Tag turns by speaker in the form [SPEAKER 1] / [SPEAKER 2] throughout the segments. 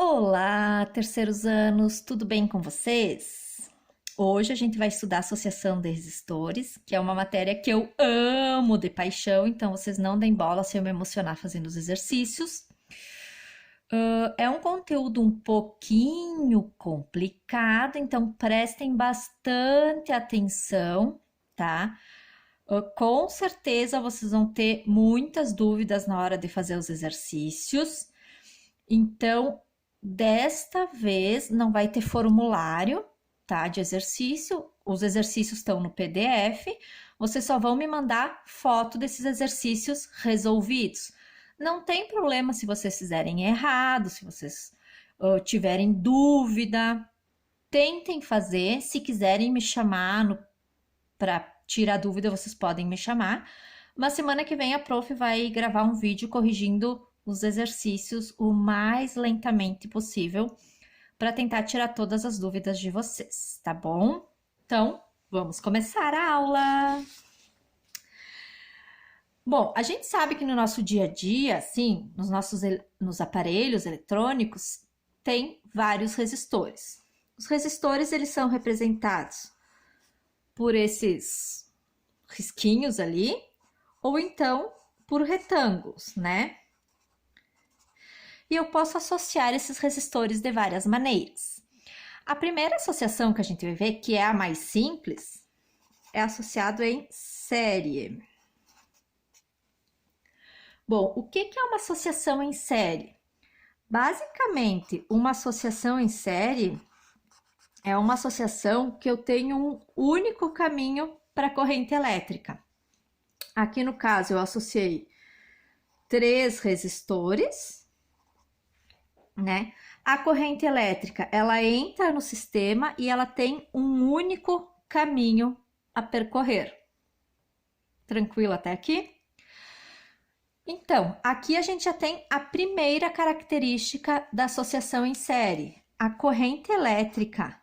[SPEAKER 1] Olá, terceiros anos, tudo bem com vocês? Hoje a gente vai estudar associação de resistores, que é uma matéria que eu amo de paixão, então vocês não deem bola se eu me emocionar fazendo os exercícios. É um conteúdo um pouquinho complicado, então prestem bastante atenção, tá? Com certeza vocês vão ter muitas dúvidas na hora de fazer os exercícios. Então, desta vez não vai ter formulário, tá? De exercício. Os exercícios estão no PDF. Vocês só vão me mandar foto desses exercícios resolvidos. Não tem problema se vocês fizerem errado, se vocês tiverem dúvida. Tentem fazer. Se quiserem me chamar para tirar dúvida, vocês podem me chamar. Mas semana que vem a prof vai gravar um vídeo corrigindo os exercícios o mais lentamente possível para tentar tirar todas as dúvidas de vocês, tá bom? Então, vamos começar a aula! Bom, a gente sabe que no nosso dia a dia, assim, nos aparelhos eletrônicos, tem vários resistores. Os resistores, eles são representados por esses risquinhos ali, ou então por retângulos, né? E eu posso associar esses resistores de várias maneiras. A primeira associação que a gente vai ver, que é a mais simples, é associado em série. Bom, o que é uma associação em série? Basicamente, uma associação em série é uma associação que eu tenho um único caminho para a corrente elétrica. Aqui no caso, eu associei 3 resistores, né? A corrente elétrica, ela entra no sistema e ela tem um único caminho a percorrer. Tranquilo até aqui? Então, aqui a gente já tem a primeira característica da associação em série, a corrente elétrica,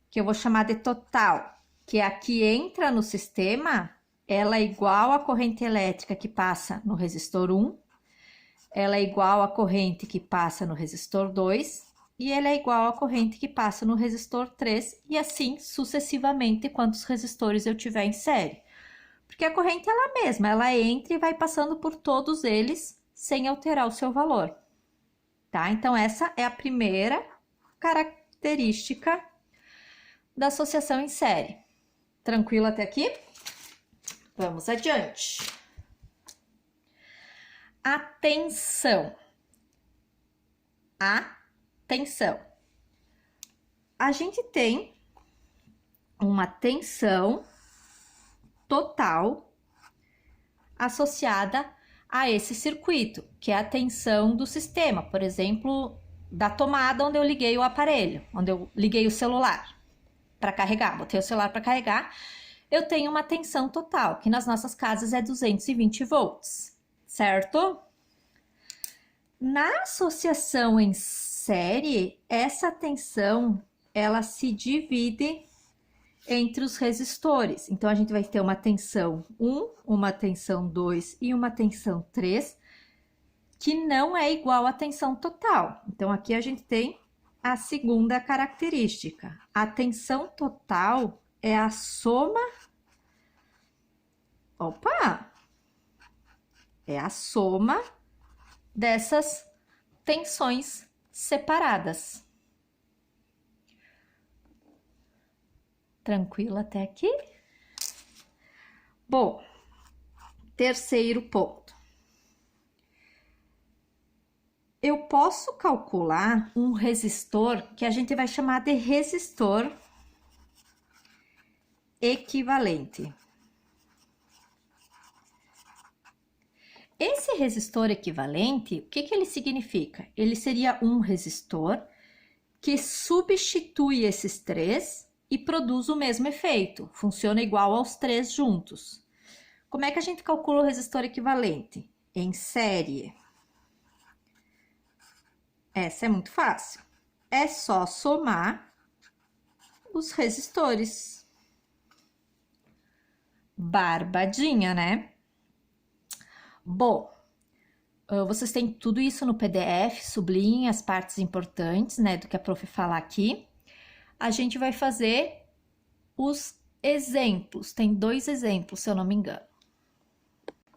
[SPEAKER 1] que eu vou chamar de total, que é a que entra no sistema, ela é igual à corrente elétrica que passa no resistor 1, ela é igual à corrente que passa no resistor 2 e ela é igual à corrente que passa no resistor 3 e assim sucessivamente quantos resistores eu tiver em série. Porque a corrente é ela mesma, ela entra e vai passando por todos eles sem alterar o seu valor, tá? Então, essa é a primeira característica da associação em série. Tranquilo até aqui? Vamos adiante. Atenção. Atenção. A gente tem uma tensão total associada a esse circuito, que é a tensão do sistema, por exemplo, da tomada onde eu liguei o aparelho, onde eu liguei o celular para carregar, botei o celular para carregar, eu tenho uma tensão total, que nas nossas casas é 220 volts. Certo? Na associação em série, essa tensão, ela se divide entre os resistores. Então, a gente vai ter uma tensão 1, uma tensão 2 e uma tensão 3, que não é igual à tensão total. Então, aqui a gente tem a segunda característica. A tensão total é a soma... Opa! É a soma dessas tensões separadas. Tranquilo até aqui? Bom, terceiro ponto. Eu posso calcular um resistor que a gente vai chamar de resistor equivalente. Esse resistor equivalente, o que ele significa? Ele seria um resistor que substitui esses 3 e produz o mesmo efeito, funciona igual aos 3 juntos. Como é que a gente calcula o resistor equivalente? Em série. Essa é muito fácil. É só somar os resistores. Barbadinha, né? Bom, Vocês têm tudo isso no PDF, sublinhem as partes importantes, né, do que a prof falar aqui. A gente vai fazer os exemplos. Tem 2 exemplos, se eu não me engano.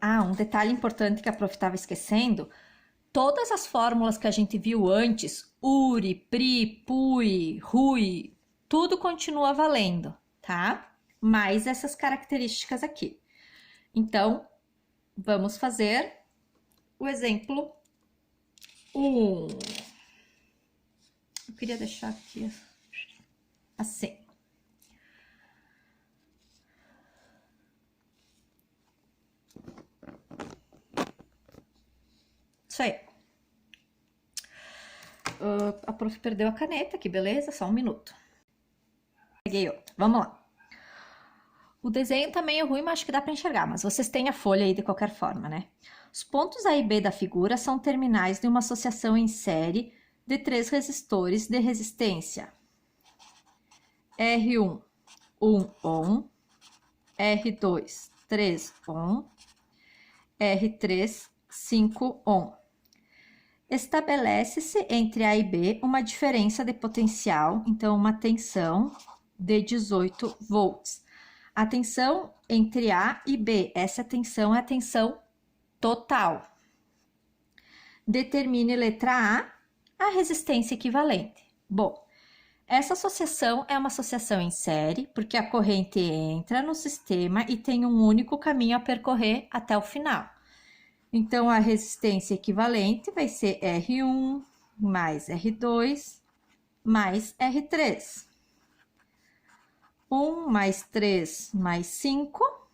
[SPEAKER 1] Ah, um detalhe importante que a prof estava esquecendo. Todas as fórmulas que a gente viu antes, URI, PRI, PUI, RUI, tudo continua valendo, tá? Mais essas características aqui. Então, vamos fazer o exemplo 1. Eu queria deixar aqui assim. Isso aí. A prof perdeu a caneta, que beleza, só um minuto. Peguei outra, vamos lá. O desenho tá meio ruim, mas acho que dá para enxergar, mas vocês têm a folha aí de qualquer forma, né? Os pontos A e B da figura são terminais de uma associação em série de 3 resistores de resistência R1, 1 ohm, R2, 3 ohm, R3, 5 ohm. Estabelece-se entre A e B uma diferença de potencial, então uma tensão de 18 volts. A tensão entre A e B, essa tensão é a tensão total. Determine letra A resistência equivalente. Bom, essa associação é uma associação em série, porque a corrente entra no sistema e tem um único caminho a percorrer até o final. Então, a resistência equivalente vai ser R1 mais R2 mais R3. 1 mais 3 mais 5,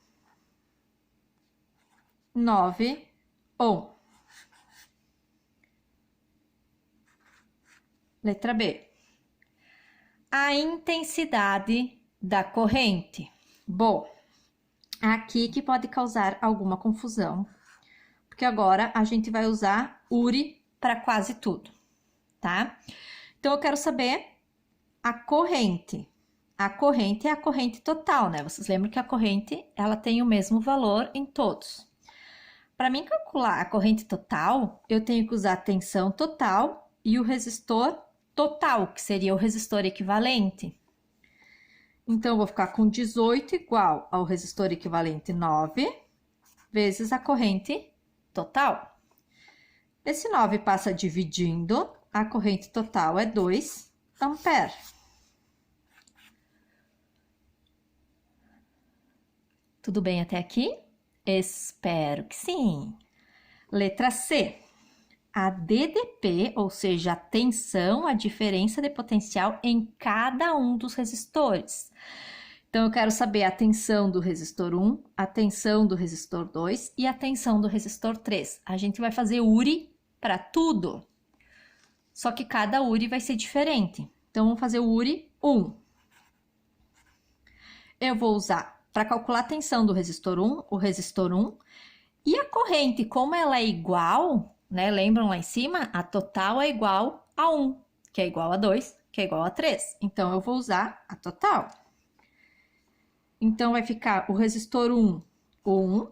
[SPEAKER 1] 9 ohm. Letra B. A intensidade da corrente. Bom, aqui que pode causar alguma confusão, porque agora a gente vai usar URI para quase tudo, tá? Então, eu quero saber a corrente. A corrente é a corrente total, né? Vocês lembram que a corrente, ela tem o mesmo valor em todos. Para mim calcular a corrente total, eu tenho que usar a tensão total e o resistor total, que seria o resistor equivalente. Então, eu vou ficar com 18 igual ao resistor equivalente 9 vezes a corrente total. Esse 9 passa dividindo, a corrente total é 2 amperes. Tudo bem até aqui? Espero que sim. Letra C. A DDP, ou seja, a tensão, a diferença de potencial em cada um dos resistores. Então, eu quero saber a tensão do resistor 1, a tensão do resistor 2 e a tensão do resistor 3. A gente vai fazer URI para tudo, só que cada URI vai ser diferente. Então, vamos fazer o URI 1. Eu vou usar, para calcular a tensão do resistor 1, o resistor 1, e a corrente, como ela é igual, né? Lembram lá em cima? A total é igual a 1, que é igual a 2, que é igual a 3. Então, eu vou usar a total. Então, vai ficar o resistor 1, 1,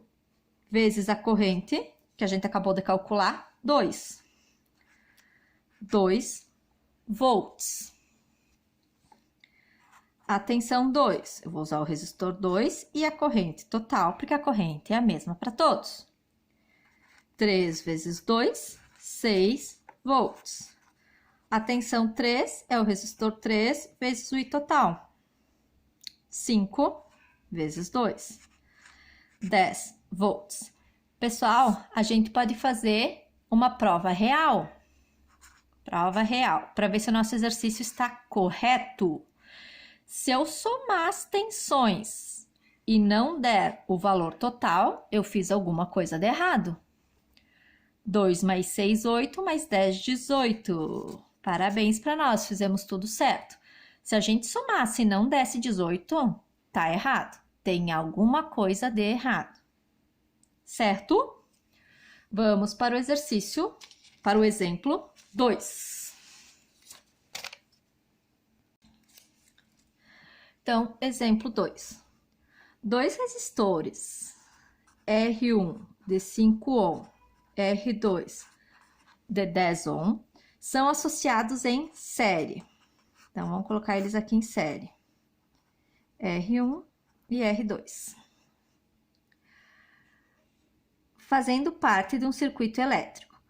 [SPEAKER 1] vezes a corrente, que a gente acabou de calcular, 2. 2 volts. A tensão 2, eu vou usar o resistor 2 e a corrente total, porque a corrente é a mesma para todos. 3 vezes 2, 6 volts. A tensão 3 é o resistor 3 vezes o I total. 5 vezes 2, 10 volts. Pessoal, a gente pode fazer uma prova real. Prova real, para ver se o nosso exercício está correto. Se eu somar as tensões e não der o valor total, eu fiz alguma coisa de errado. 2 mais 6, 8, mais 10, 18. Parabéns para nós, fizemos tudo certo. Se a gente somasse e não desse 18, tá errado. Tem alguma coisa de errado. Certo? Vamos para o exercício, para o exemplo 2. Então, exemplo 2. 2 resistores R1 de 5 ohm R2 de 10 ohm são associados em série. Então, vamos colocar eles aqui em série. R1 e R2. Fazendo parte de um circuito elétrico.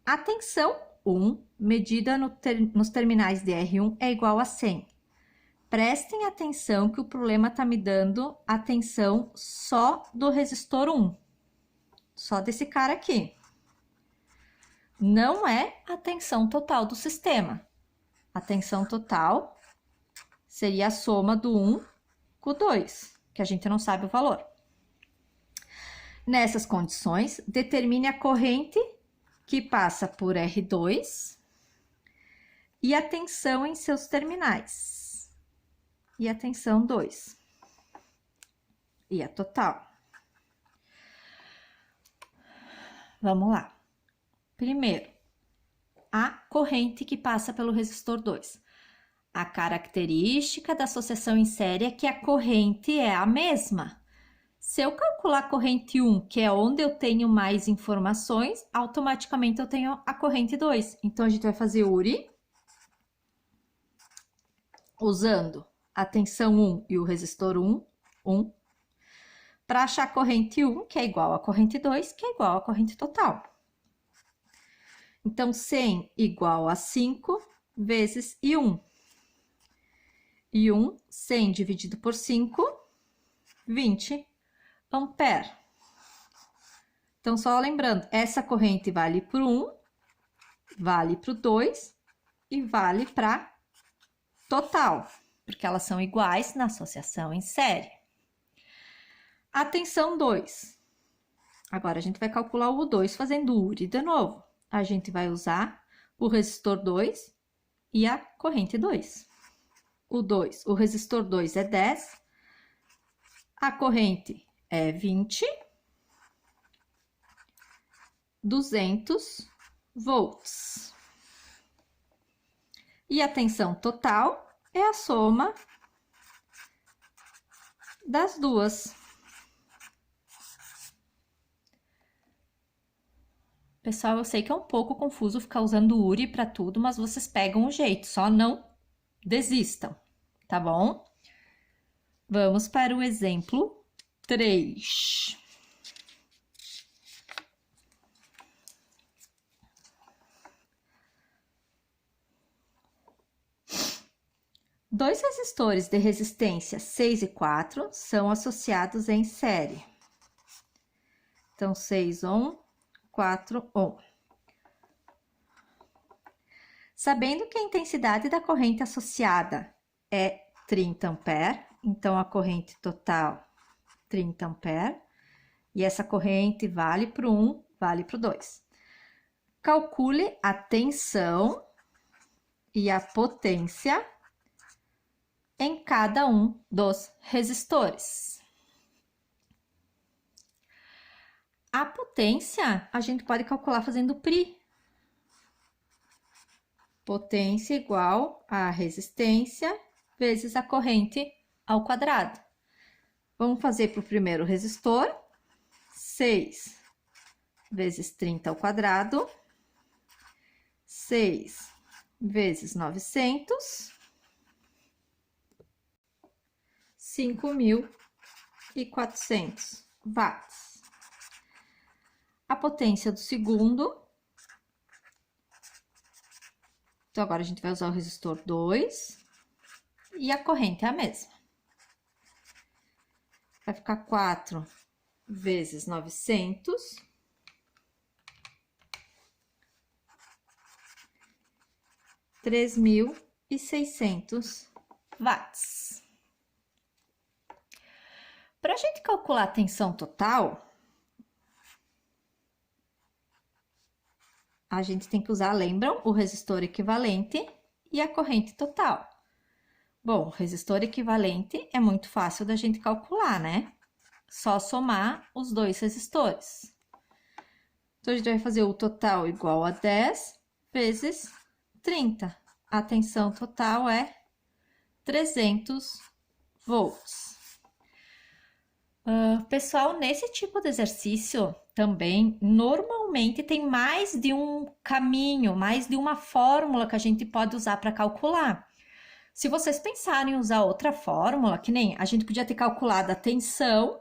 [SPEAKER 1] A tensão 1, medida nos terminais de R1, é igual a 100. Prestem atenção que o problema está me dando a tensão só do resistor 1. Só desse cara aqui. Não é a tensão total do sistema. A tensão total seria a soma do 1 com o 2, que a gente não sabe o valor. Nessas condições, determine a corrente que passa por R2 e a tensão em seus terminais. E a tensão 2. E a total. Vamos lá. Primeiro, a corrente que passa pelo resistor 2. A característica da associação em série é que a corrente é a mesma. Se eu calcular a corrente 1, que é onde eu tenho mais informações, automaticamente eu tenho a corrente 2. Então, a gente vai fazer URI, usando a tensão 1 e o resistor 1, para achar a corrente 1, que é igual à corrente 2, que é igual à corrente total. Então, 100 igual a 5 vezes I1. I1, 100 dividido por 5, 20 ampere. Então, só lembrando, essa corrente vale para o 1, vale para o 2 e vale para total, porque elas são iguais na associação em série. A tensão 2. Agora, a gente vai calcular o 2 fazendo URI de novo. A gente vai usar o resistor 2 e a corrente 2. O resistor 2 é 10, a corrente é 20, 200 volts. E a tensão total é a soma das duas. Pessoal, eu sei que é um pouco confuso ficar usando URI para tudo, mas vocês pegam o jeito, só não desistam, tá bom? Vamos para o exemplo 3. Dois resistores de resistência 6 e 4 são associados em série. Então, 6 ohm, 4 ohm. Sabendo que a intensidade da corrente associada é 30 ampere, então a corrente total 30 ampere, e essa corrente vale para o 1, vale para o 2. Calcule a tensão e a potência em cada um dos resistores. A potência a gente pode calcular fazendo PRI. Potência igual a resistência vezes a corrente ao quadrado. Vamos fazer para o primeiro resistor. 6 vezes 30 ao quadrado. 6 vezes 900. 5.400 watts. A potência do segundo. Então, agora a gente vai usar o resistor 2 e a corrente é a mesma. Vai ficar 4 vezes 900. 3.600 watts. Para a gente calcular a tensão total, a gente tem que usar, lembram, o resistor equivalente e a corrente total. Bom, o resistor equivalente é muito fácil da gente calcular, né? Só somar os dois resistores. Então, a gente vai fazer o total igual a 10 vezes 30. A tensão total é 300 volts. Pessoal, nesse tipo de exercício também, normalmente tem mais de um caminho, mais de uma fórmula que a gente pode usar para calcular. Se vocês pensarem em usar outra fórmula, que nem a gente podia ter calculado a tensão,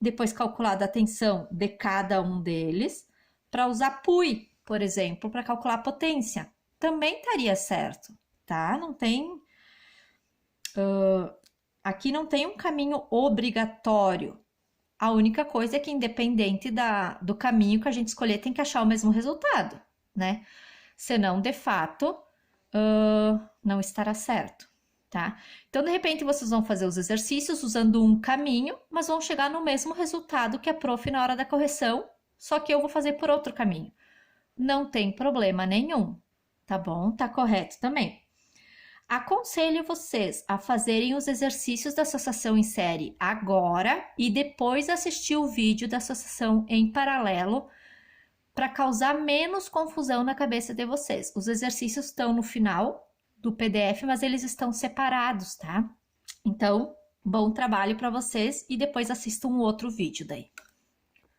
[SPEAKER 1] depois calculado a tensão de cada um deles, para usar PUI, por exemplo, para calcular a potência. Também estaria certo, tá? Não tem. Aqui não tem um caminho obrigatório. A única coisa é que, independente do caminho que a gente escolher, tem que achar o mesmo resultado, né? Senão, de fato, não estará certo, tá? Então, de repente, vocês vão fazer os exercícios usando um caminho, mas vão chegar no mesmo resultado que a prof na hora da correção, só que eu vou fazer por outro caminho. Não tem problema nenhum, tá bom? Tá correto também. Aconselho vocês a fazerem os exercícios da associação em série agora e depois assistir o vídeo da associação em paralelo para causar menos confusão na cabeça de vocês. Os exercícios estão no final do PDF, mas eles estão separados, tá? Então, bom trabalho para vocês e depois assistam um outro vídeo daí.